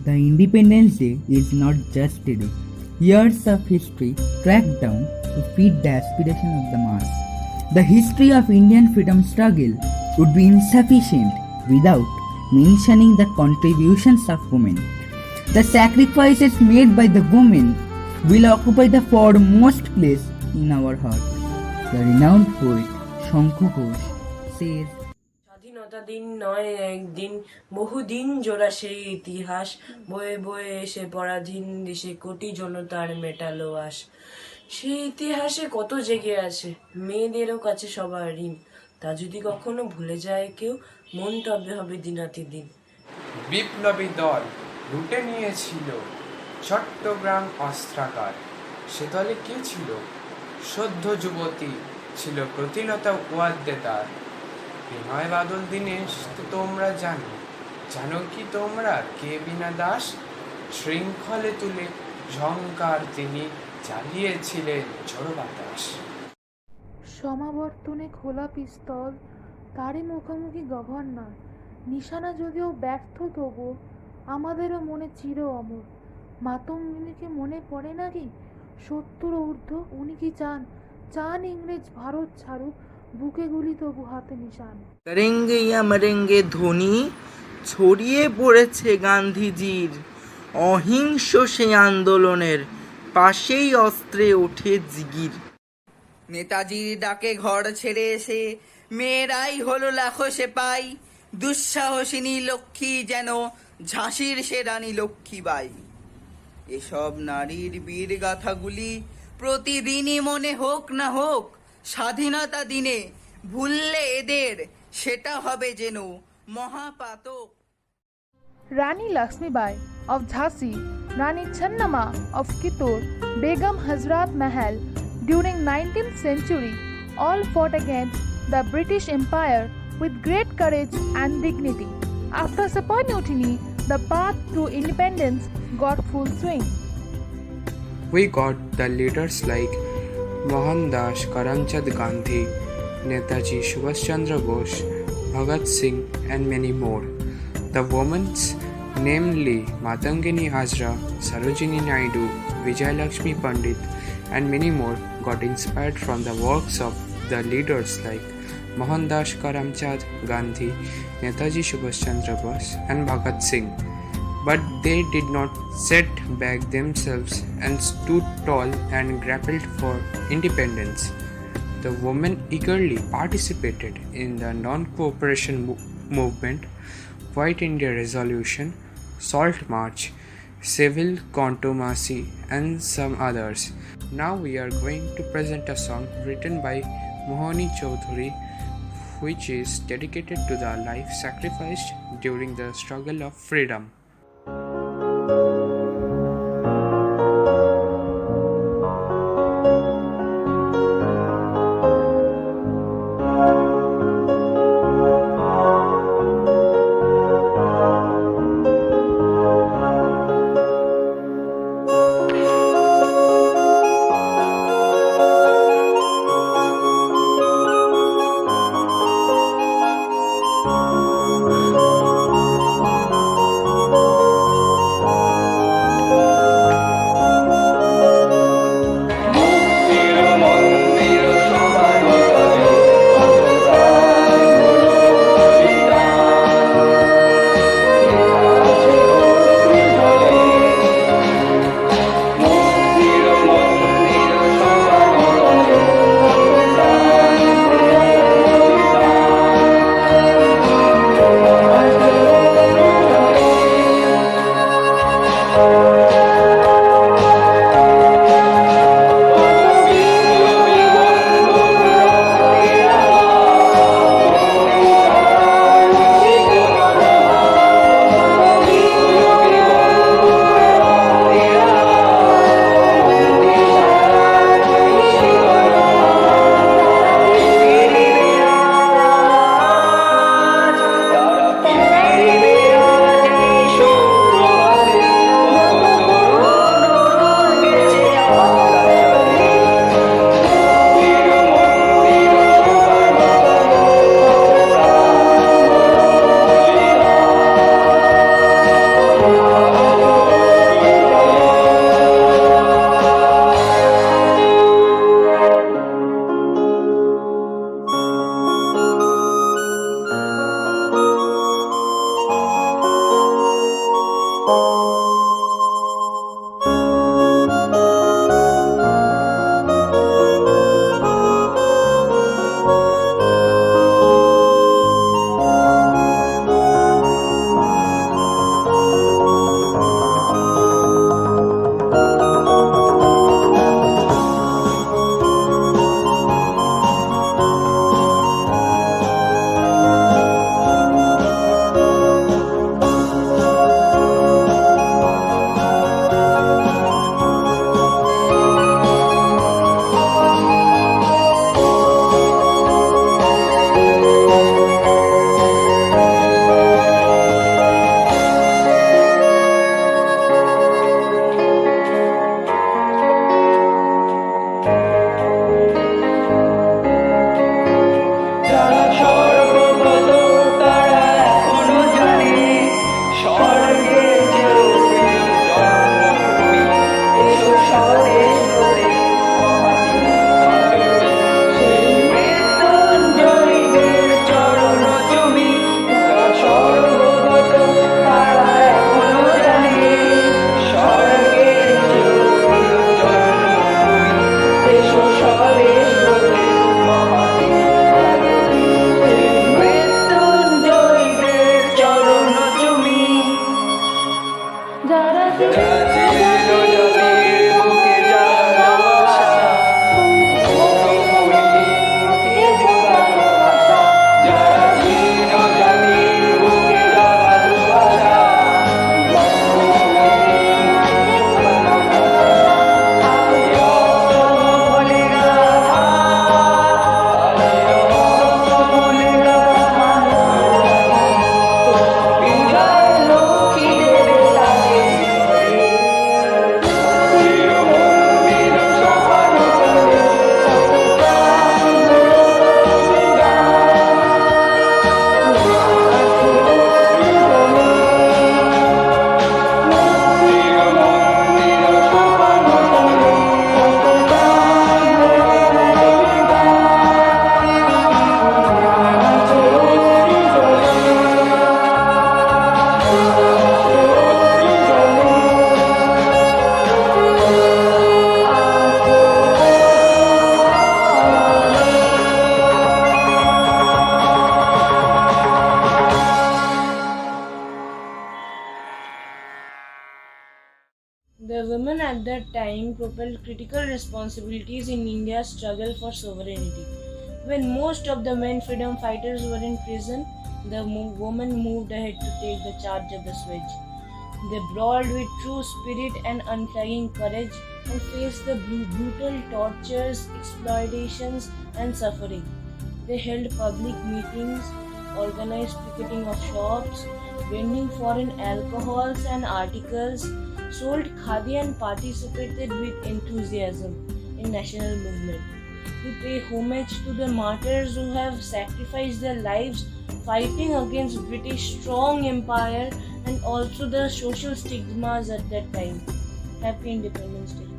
The Independence Day is not just a day. Years of history tracked down to feed the aspiration of the mass. The history of Indian freedom struggle would be insufficient without mentioning the contributions of women. The sacrifices made by the women will occupy the foremost place in our heart. The renowned poet Shankhu Ghosh says, স্বাধীনতা দিন নয় একদিন, বহুদিন জোড়া সেই ইতিহাস, বয়ে বয়ে এসে পরাধীন দেশে কোটি জনতার মেটালো আশ। সেই ইতিহাসে কত জেগে আছে, মেয়েদেরও কাছে সবার ঋণ। তা যদি কখনো ভুলে যায় কেউ, মন তবে হবে দিনাতি দিন। বিপ্লবী দল লুটে নিয়েছিল চট্টগ্রাম অস্ত্রাগার। সে দলে কে ছিল? সদ্য যুবতী ছিল প্রতিলতা ওয়াদ্দেদার। বিনয় বাদল দীনেশ তো তোমরা জানো, জানো কি তোমরা কে বীণা দাস? শৃঙ্খলে তুলে ঝংকার তিনি চালিয়েছিলেন ঝড়ো বাতাস। সমাবর্তনে খোলা পিস্তল, তারই মুখোমুখি গভর্নর। নিশানা যদিও ব্যর্থ তবু আমাদেরও মনে চির অমর। মাতঙ্গিনীকে মনে পড়ে নাকি? 70 ঊর্ধ্ব উনি কি চান? চান ইংরেজ ভারত ছাড়ুক, বুকে গুলি তবু হাতে নিশান। করেঙ্গে ইয়া মরেঙ্গে ধ্বনি ছড়িয়ে পড়েছে গান্ধীজির। অহিংস সেই আন্দোলনের পাশেই অস্ত্রে ওঠে জিগির। নেতাজির ডাকে ঘর ছেড়ে এসে মেয়েরাই হলো লাখো সেপাই। দুঃসাহসিনী লক্ষ্মী যেন ঝাঁসির সে রানী লক্ষ্মীবাই। এসব নারীর বীর গাথাগুলি প্রতিদিনই মনে হোক না হোক। স্বাধীনতা দিনে ভুললে এদের সেটা হবে যেন মহাপাতক। Rani Lakshmibai of Jhansi, Rani Channama of Kittur, Begum Hazrat Mahal during 19th century all fought against the British Empire with great courage and dignity. After Sepoy Mutiny, the path to independence got full swing. We got the leaders like Mohandas Karamchand Gandhi, Netaji Subhash Chandra Bose, Bhagat Singh, and many more. The women, namely Matangini Hazra, Sarojini Naidu, Vijayalakshmi Pandit, and many more, got inspired from the works of the leaders like Mohandas Karamchand Gandhi, Netaji Subhash Chandra Bose, and Bhagat Singh. But they did not set back themselves and stood tall and grappled for independence. The women eagerly participated in the non-cooperation movement, White India Resolution, Salt March, Civil Contumacy, and some others. Now we are going to present a song written by Mohani Chaudhary, which is dedicated to the life sacrificed during the struggle of freedom. The women at that time propelled critical responsibilities in India's struggle for sovereignty. When most of the men freedom fighters were in prison, the women moved ahead to take the charge of the switch. They brawled with true spirit and unflagging courage and faced the brutal tortures, exploitations, and suffering. They held public meetings, organized picketing of shops, vending foreign alcohols and articles, sold khadi and participated with enthusiasm in national movement. We pay homage to the martyrs who have sacrificed their lives fighting against British strong empire and also the social stigmas at that time. Happy Independence Day.